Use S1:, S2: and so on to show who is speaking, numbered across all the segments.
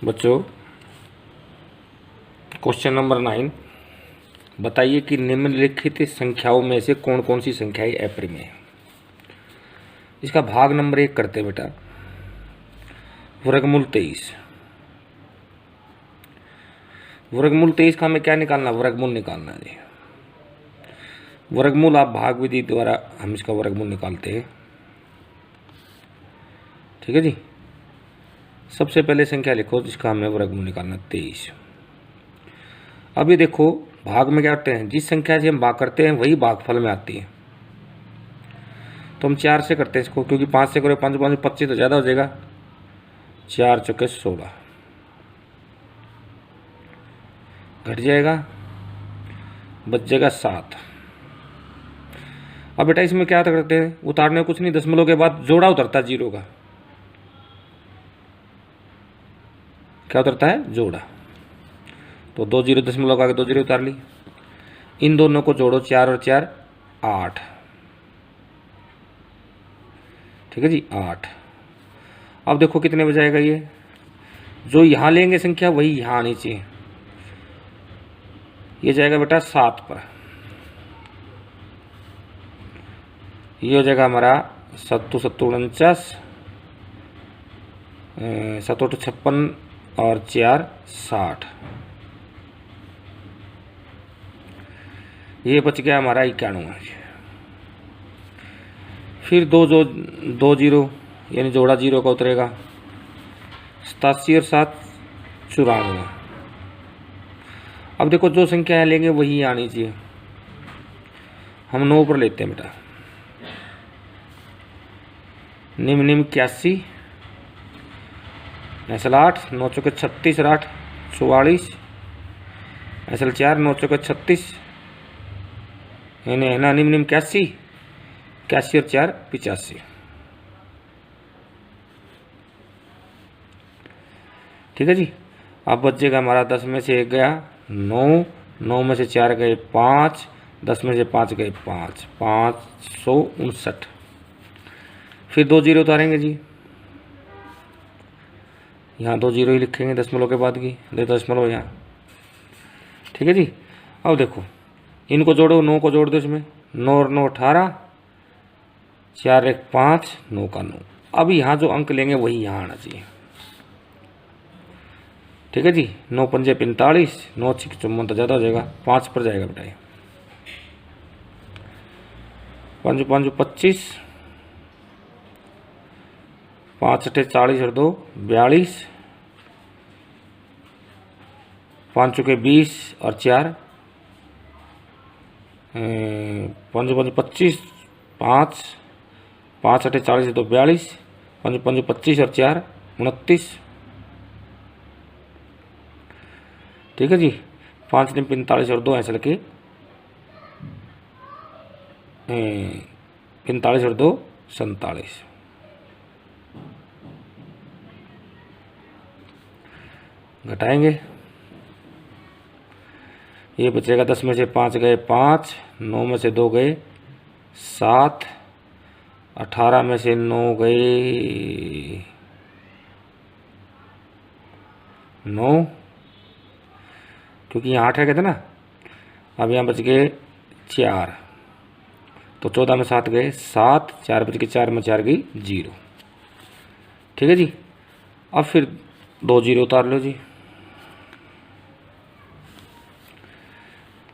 S1: बच्चों, question number 9, बताइए कि निम्नलिखित संख्याओं में से कौन कौन सी संख्याएं अप्रिमेय है। इसका भाग नंबर 1 करते हैं बेटा। वर्गमूल 23। वर्गमूल 23 का हमें क्या निकालना, वर्गमूल निकालना है। वर्गमूल आप भाग विधि द्वारा हम इसका वर्गमूल निकालते हैं। ठीक है जी। सबसे पहले संख्या लिखो जिसका हमें वर्गमूल निकालना 23। अभी देखो भाग में क्या करते हैं, जिस संख्या से हम भाग करते हैं वही भागफल में आती है। तो हम 4 से करते हैं इसको, क्योंकि 5 से करो 5 5 25 तो ज़्यादा हो जाएगा। 4 चौके 16 घट जाएगा, बच जाएगा 7। अब बेटा इसमें क्या करते हैं, उतारने कुछ नहीं, दशमलव के बाद जोड़ा उतरता है जीरो का। क्या उतरता है, जोड़ा। तो 2 जीरो दशमलव का 2 जीरो उतार ली। इन दोनों को जोड़ो, 4 और 4 8। ठीक है जी, 8। अब देखो कितने बजाएगा ये, जो यहां लेंगे संख्या वही यहां आनी चाहिए। ये जाएगा बेटा 7 पर। ये हो जाएगा हमारा 7 7 49, 7 8 56 और 4 60। ये बच गया हमारा 91। फिर दो जीरो यानी जोड़ा जीरो का उतरेगा, 87 और 7 94। अब देखो जो संख्या लेंगे वही आनी चाहिए। हम 9 पर लेते हैं बेटा। निम्न 81, ऐसल 8 9 चौके 36 और 8 44, ऐसल 4 9 चौके 36 यानी है ना, निम्न 81 और 4 85। ठीक है जी। अब बचेगा हमारा 10 में से 1 गया 9, 9 में से 4 गए 5, 10 में से 5 गए 5, 559। फिर 2 जीरो उतारेंगे जी, यहाँ 2 जीरो ही लिखेंगे दशमलव के बाद की, 2 दशमलव यहाँ। ठीक है जी। अब देखो इनको जोड़ो, 9 को जोड़ दो इसमें, 9 और 9 18, 4 1 5, 9 का 9। अब यहाँ जो अंक लेंगे वही यहाँ आना चाहिए। ठीक है जी। 9 पंजे 45, 9 6 54 तो ज़्यादा हो जाएगा, 5 पर जाएगा बेटा। 5 5 25, 5 8 40 और 2 42, 5 चौके 20 और 4 5 5 25, 5 5 8 40 2 42, 5 5 25 और 4 29। ठीक है जी। 5 दिन 45 और 2 ऐसे लगे 45 और 2 47। घटाएंगे, ये बचेगा 10 में से 5 गए 5, 9 में से 2 गए 7, 18 में से 9 गए 9, क्योंकि यहाँ 8 है कहते ना। अब यहाँ बच गए 4, तो 14 में 7 गए 7, 4 बच गए, 4 में 4 गई 0। ठीक है जी। अब फिर 2 जीरो उतार लो जी।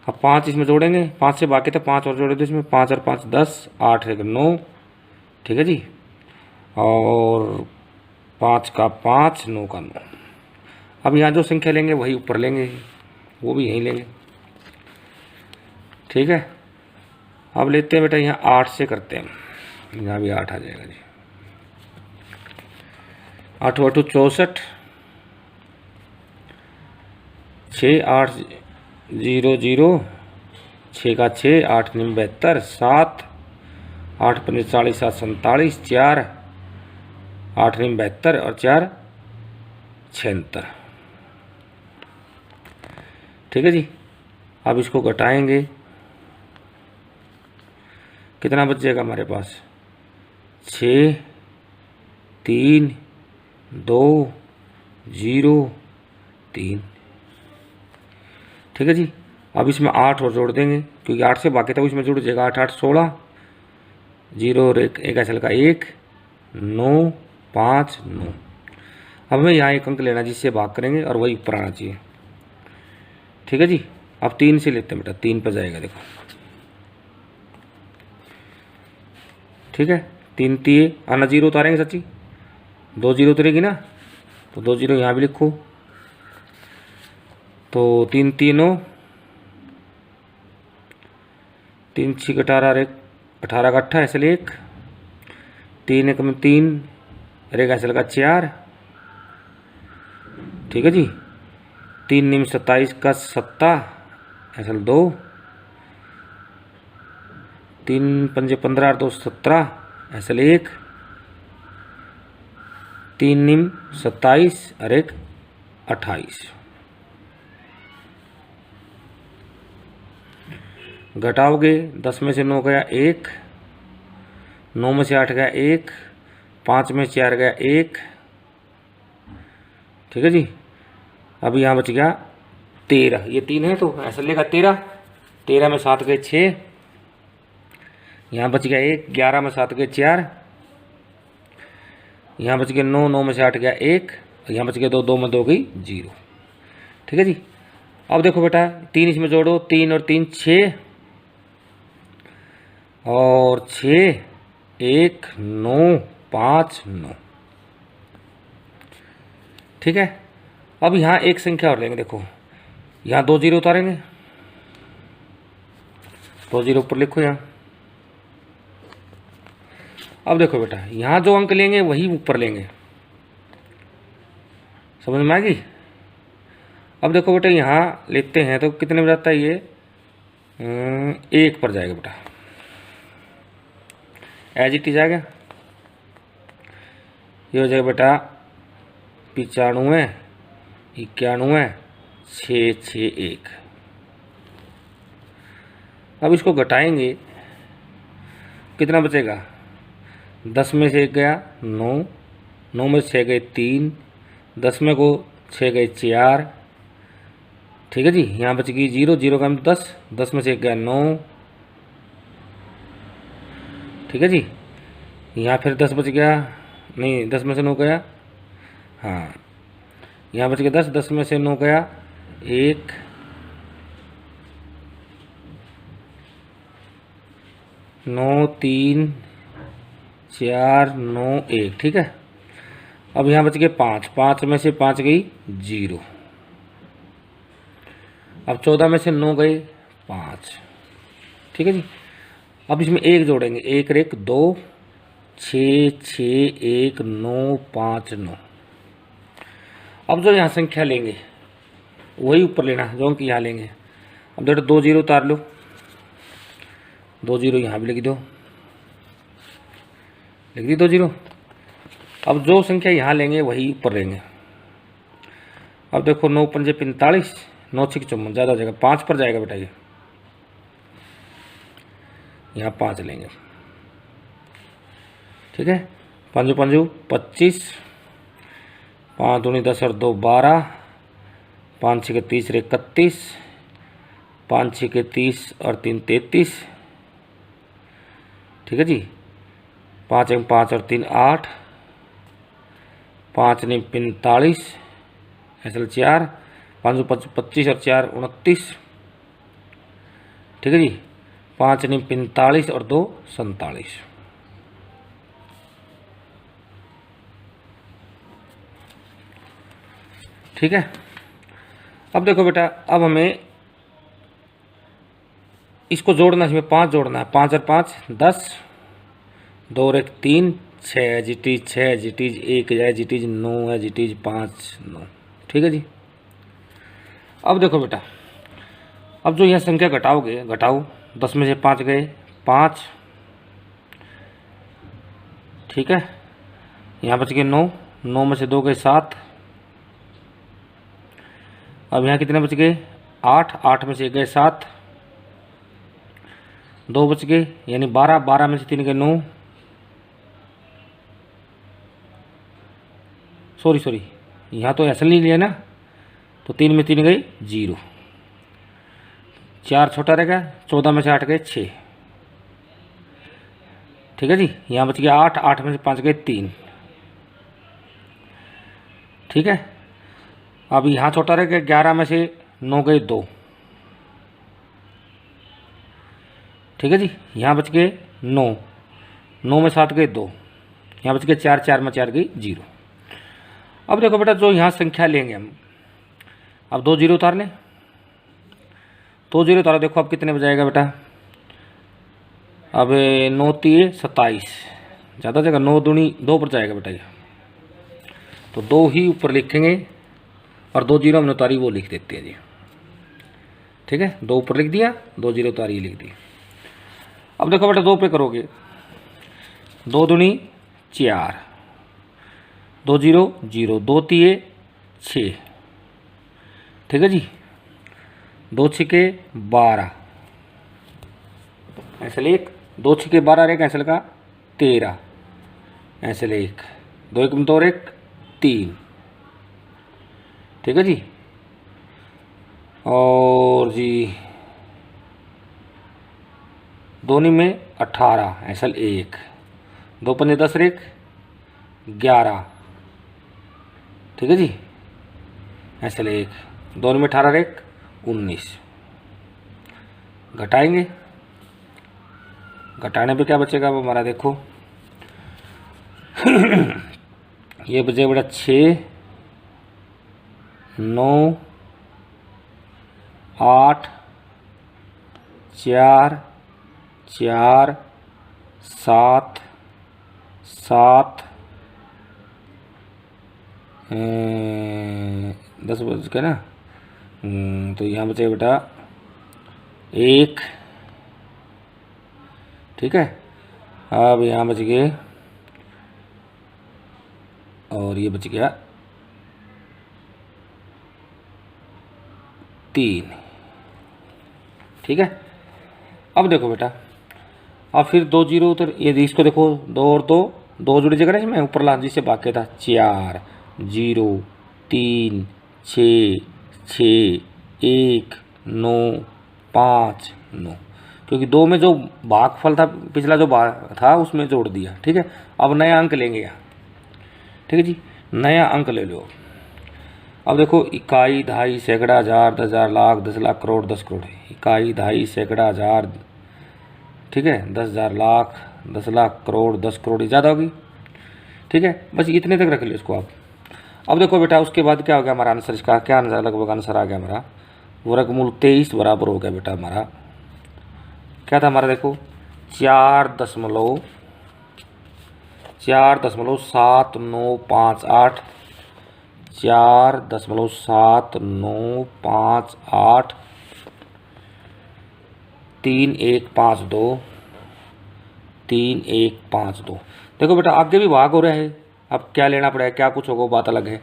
S1: अब 5 इसमें जोड़ेंगे, 5 से बाकी था 5 और जोड़े दो इसमें, 5 और 5 10, 8 है 9। ठीक है जी। और 5 का 5, 9 का 9। अब यहाँ जो संख्या लेंगे वही ऊपर लेंगे, वो भी यहीं लेंगे। ठीक है। अब लेते हैं बेटा यहाँ 8 से करते हैं, यहाँ भी 8 आ जाएगा जी। 8 8 64, 6 8 0 0, 6 का 6, 8 9 72, 7 8 5 40 7 47, 4 8 9 72 और 4 76। ठीक है जी। अब इसको घटाएंगे, कितना बच जाएगा हमारे पास, 6 3 2 0 3। ठीक है जी। अब इसमें 8 और जोड़ देंगे क्योंकि 8 से बाकी था, इसमें जुड़ जाएगा 8 8 16, 0 और एक ऐसा लगा 1, 9 5 9। अब हमें यहाँ एक अंक लेना जिससे भाग करेंगे और वही ऊपर आना चाहिए। ठीक है जी। अब 3 से लेते हैं बेटा, 3 पर जाएगा देखो। ठीक है, 3 3 आना, 0 उतारेंगे सच्ची, 2 0 उतरेगी ना, तो 2 0 यहाँ भी लिखो। तो 3 3 3 6 18 एक 18 का 8 ऐसे 1, 3 1 में 3 और एक ऐसे लगा 4। ठीक है जी। 3 निम 27 का 7 ऐसा 2, 3 पंजे 15 और 2 17 ऐसा 1, 3 निम 27 और एक 28। घटाओगे 10 में से 9 गया 1, 9 में से 8 गया 1, 5 में 4 गया 1। ठीक है जी। अब यहाँ बच गया 13, ये 3 है तो ऐसा लेगा 13, 13 में 7 गए 6, यहाँ बच गया 1, 11 में 7 गए 4, यहाँ बच गया 9, 9 में से 8 गया 1, यहाँ बच गया 2, 2 में 2 गई 0। ठीक है जी। अब देखो बेटा 3 इसमें जोड़ो, 3 और 3 6 और 6 1 9 5 9। ठीक है। अब यहाँ एक संख्या और लेंगे, देखो यहाँ 2 0 उतारेंगे, 2 0 ऊपर लिखो यहाँ। अब देखो बेटा यहाँ जो अंक लेंगे वही ऊपर लेंगे, समझ में आ गई। अब देखो बेटा यहाँ लेते हैं तो कितने में जाता है ये, 1 पर जाएगा बेटा, एज इट इज आ गया। ये हो जाएगा बेटा 95 91 6 6 1। अब इसको घटाएंगे, कितना बचेगा, 10 में से 1 गया 9, 9 में से 6 गए 3, 10 में को 6 गए 4। ठीक है जी। यहाँ बच गई 0, 0 का 10, 10 में से 1 गया 9। ठीक है जी। यहाँ फिर 10 बच गया, नहीं 10 में से 9 गया, हाँ यहाँ बच गया 10, 10 में से 9 गया 1, 9 3 4 9 1। ठीक है। अब यहाँ बच गए 5, 5 में से 5 गई 0, अब 14 में से 9 गए 5। ठीक है जी। अब इसमें 1 जोड़ेंगे, 1 1 2 6 6 1 9 5 9। अब जो यहाँ संख्या लेंगे वही ऊपर लेना, जो अंक यहाँ लेंगे। अब देखो 2 0 उतार लो, 2 0 यहाँ भी लिख दो, लिख दी 2 0। अब जो संख्या यहाँ लेंगे वही ऊपर लेंगे। अब देखो 9 पंजे 45, 9 6 54, ज़्यादा हो जाएगा, 5 पर जाएगा बेटा, ये यहाँ 5 लेंगे। ठीक है। 5 5 25, 5 दूनी 10 और 2 12, 5 6 के 30 31, 5 6 के 30 और 3 33। ठीक है जी। 5 1 5 और 3 8, 5 9 45 ऐसा 4, 5 25 और 4 29। ठीक है जी। 5 9 45 और 2 47। ठीक है। अब देखो बेटा, अब हमें इसको जोड़ना, इसमें 5 जोड़ना है, 5 और 5 10, 2 और 1 3, 6 जिटीज 6 जिटीज 1 है जिटीज 9 है जिटीज 5 9। ठीक है जी। अब देखो बेटा, अब जो यह संख्या घटाओगे, घटाओ 10 में से 5 गए 5। ठीक है। यहाँ बच गए 9, 9 में से 2 गए 7। अब यहाँ कितने बच गए 8, 8 में से 1 गए 7, 2 बच गए यानी 12, 12 में से 3 गए 9, सॉरी यहाँ तो ऐसा नहीं लिया ना, तो 3 में 3 गई 0, 4 छोटा रह गया, 14 में से 8 गए 6। ठीक है जी, यहाँ बच गया 8, 8 में से 5 गए 3। ठीक है, अब यहाँ छोटा रह गया, 11 में से 9 गए 2। ठीक है जी, यहाँ बच गए 9, 9 में 7 गए 2, यहाँ बच गए 4, 4 में 4 गई 0। अब देखो बेटा, जो यहाँ संख्या लेंगे हम, अब 2 0 उतार लें, 2 0 उतारो, देखो अब कितने बजाएगा बेटा, अब 9 3 27, ज़्यादा जगह 9 दूनी 2 पर जाएगा बेटा ये, तो 2 ही ऊपर लिखेंगे और 2 0 हमने उतारी वो लिख देते हैं जी। ठीक है, 2 ऊपर लिख दिया, 2 0 उतारी लिख दी। अब देखो बेटा 2 पे करोगे, 2 दूनी 4, 2 0 0, 2 3 6। ठीक है जी, 2 6 12, ऐसे ले 1, 2 6 12 रहे, कैंसिल का 13, ऐसे ले 1, 2 1 में 2 1 3। ठीक है जी, और जी 2 में 18, ऐसा 1, 2 5 10 1 11। ठीक है जी, ऐसे ले 1, 2 में 18 1 19। घटाएंगे, घटाने पे क्या बचेगा वो हमारा, देखो ये बचे बेटा 6 9 8 4 4 7 7, 10 बज गए ना, तो यहाँ बचे बेटा 1। ठीक है, अब यहाँ बच गए, और ये बच गया 3। ठीक है, अब देखो बेटा, अब फिर 2 0 उधर, ये इसको देखो 2 और 2, 2 जुड़ी जगह इसमें ऊपर ला, जिससे बाकी था 4 0 3 6 6 1 9 5 9, क्योंकि 2 में जो भागफल था पिछला जो भाग था उसमें जोड़ दिया। ठीक है, अब नया अंक लेंगे यहाँ। ठीक है जी, नया अंक ले लो। अब देखो, इकाई दहाई सैकड़ा हजार 10,000 लाख 10 लाख करोड़ 10 करोड़, इकाई दहाई सैकड़ा हजार, ठीक है, 10,000 लाख 10 लाख करोड़ 10 करोड़, ज़्यादा होगी। ठीक है, बस इतने तक रख लो इसको आप। अब देखो बेटा, उसके बाद क्या हो गया हमारा आंसर, इसका क्या आंसर, लगभग आंसर आ गया हमारा, वर्गमूल 23 बराबर हो गया बेटा हमारा, क्या था हमारा, देखो 4.7958, 4.7958, 3152, 3152। देखो बेटा आगे भी भाग हो रहा है, अब क्या लेना पड़ेगा, क्या कुछ होगा बात अलग है।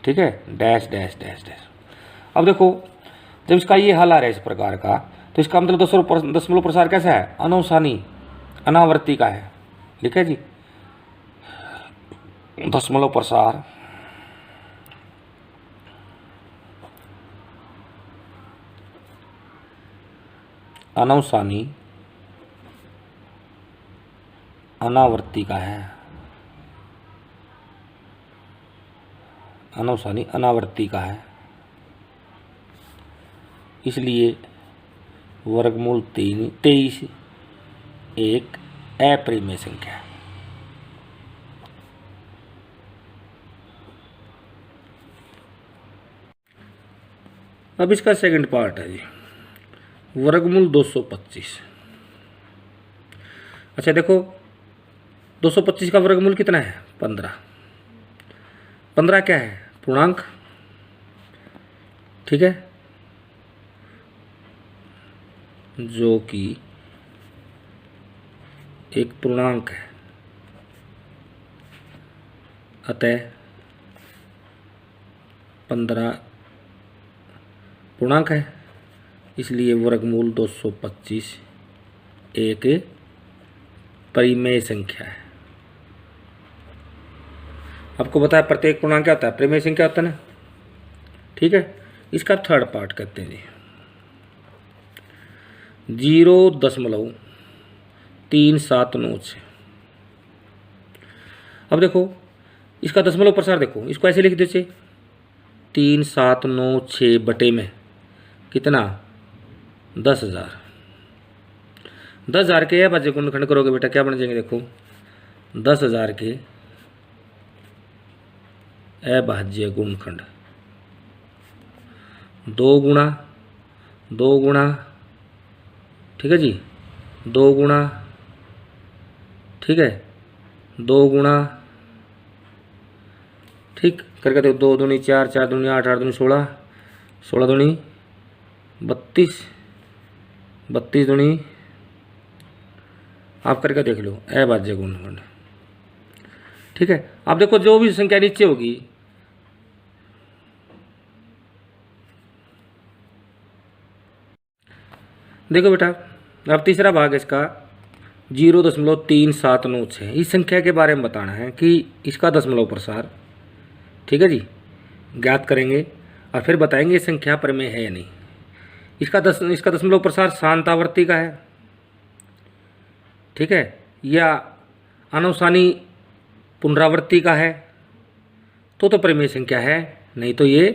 S1: ठीक है, डैश डैश डैश डैश। अब देखो, जब इसका ये हल आ रहा है इस प्रकार का, तो इसका मतलब दशमलव प्रसार कैसा है, अनवसानी अनावर्ती का है। लिखा है जी, दशमलव प्रसार अनवसानी अनावर्ती का है, अनवसानी अनावर्ती का है, इसलिए वर्गमूल 23 एक अपरिमेय संख्या है। अब इसका सेकंड पार्ट है जी, वर्गमूल 225। अच्छा देखो, 225 का वर्गमूल कितना है, 15। 15 क्या है, पूर्णांक। ठीक है, जो कि एक पूर्णांक है, अतः 15 पूर्णांक है, इसलिए वर्गमूल 225 एक परिमेय संख्या है। आपको बताया प्रत्येक पूर्णांक क्या होता है, परिमेय संख्या होता है ना। ठीक है, इसका थर्ड पार्ट करते हैं जी 0.379। अब देखो इसका दशमलव प्रसार देखो, इसको ऐसे लिख दीजिए 3796 बटे में कितना 10,000। 10,000 के अभाज्य गुणनखंड करोगे बेटा क्या बन जाएंगे देखो 10,000 के अभाज्य गुणनखंड 2 गुणा ठीक है जी 2 गुणा ठीक है 2 गुणा ठीक करके देखो 2 दूनी 4, 4 दूनी 8, 8 दूनी 16, 16 दूनी 32, 32 दूनी आप करके देख लो अभाज्य गुणनखंड। ठीक है अब देखो जो भी संख्या नीचे होगी देखो बेटा अब तीसरा भाग इसका 0.379 है। इस संख्या के बारे में बताना है कि इसका दशमलव प्रसार ठीक है जी ज्ञात करेंगे और फिर बताएंगे ये संख्या प्रमेय है या नहीं। इसका दशमलव प्रसार शांत आवृत्ति का है ठीक है या अनुसानी पुनरावृत्ति का है तो प्रमेय संख्या है, नहीं तो ये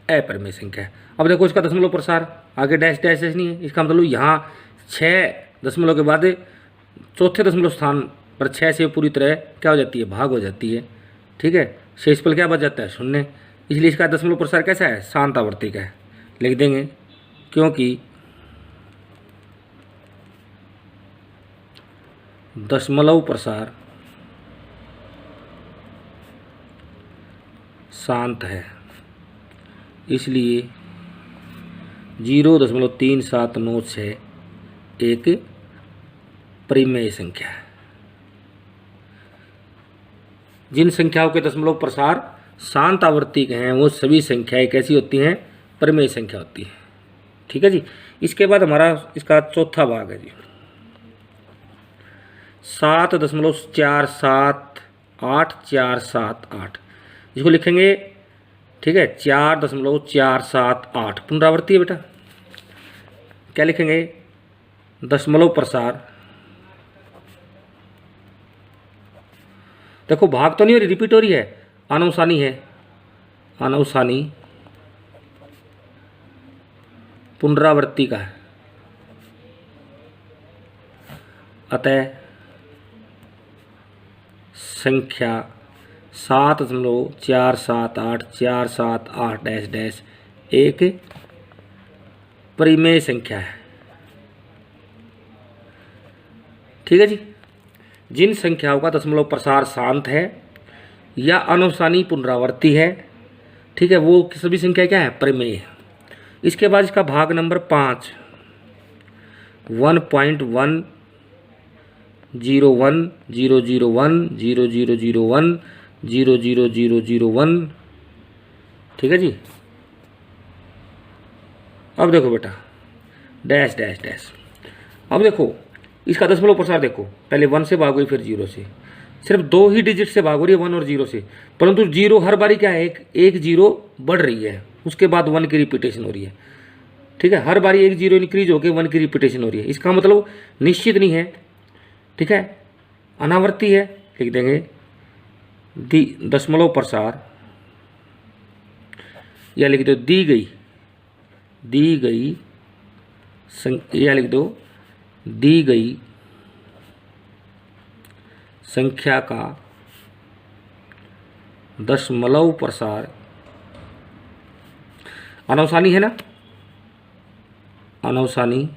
S1: अप्रमेय संख्या है। अब देखो इसका दशमलव प्रसार आगे डैश डैश नहीं है, इसका मतलब यहाँ 6 दशमलव के बाद चौथे दशमलव स्थान पर 6 से पूरी तरह क्या हो जाती है भाग हो जाती है। ठीक है शेषफल क्या बच जाता है 0, इसलिए इसका दशमलव प्रसार कैसा है शांत आवृत्ति का है। लिख देंगे क्योंकि दशमलव प्रसार शांत है इसलिए 0.379 एक परिमेय संख्या है। जिन संख्याओं के दशमलव प्रसार शांत आवृत्ति के हैं वो सभी संख्याएं कैसी होती हैं परिमेय संख्या होती है। ठीक है जी इसके बाद हमारा इसका चौथा भाग है जी 7.478478 इसको लिखेंगे ठीक है 4.478 पुनरावृत्ति है बेटा। क्या लिखेंगे दशमलव प्रसार देखो भाग तो नहीं हो रही रिपीट हो रही है अनवसानी है अनवसानी पुनरावृत्ति का है अतः संख्या 7.478478 एक परिमेय संख्या है। ठीक है जी जिन संख्याओं का दशमलव प्रसार शांत है या अनवसानी पुनरावृत्ति है ठीक है वो सभी संख्या क्या है परिमेय है। इसके बाद इसका भाग नंबर 5 1.1 0.1 0.0.1 0.0.0.1 0.0.0.0.1 ठीक है जी। अब देखो बेटा डैश डैश डैश अब देखो इसका दशमलव प्रसार देखो पहले 1 से भाग हुई फिर 0 से सिर्फ 2 ही डिजिट से भाग हो रही है 1 और 0 से परंतु 0 हर बारी क्या है एक 0 बढ़ रही है उसके बाद 1 की रिपीटेशन हो रही है। ठीक है हर बारी एक 0 इंक्रीज होकर 1 की रिपीटेशन हो रही है। इसका मतलब निश्चित नहीं है ठीक है अनावर्ती है। लिख देंगे दशमलव प्रसार या लिख दो दी गई या लिख दो दी गई संख्या का दशमलव प्रसार अनवसानी है ना अनवसानी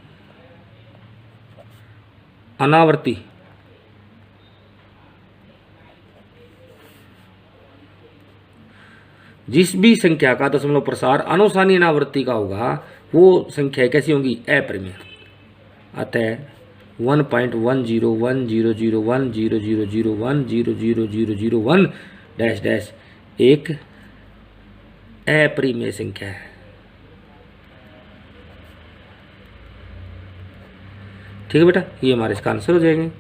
S1: अनावर्ती जिस भी संख्या का दशमलव प्रसार अनवसानी अनावृत्ति का होगा वो संख्या कैसी होंगी अप्रमेय। अतः 1.101001000100001 डैश डैश एक अप्रमेय संख्या है। ठीक है बेटा ये हमारे इसका आंसर हो जाएंगे।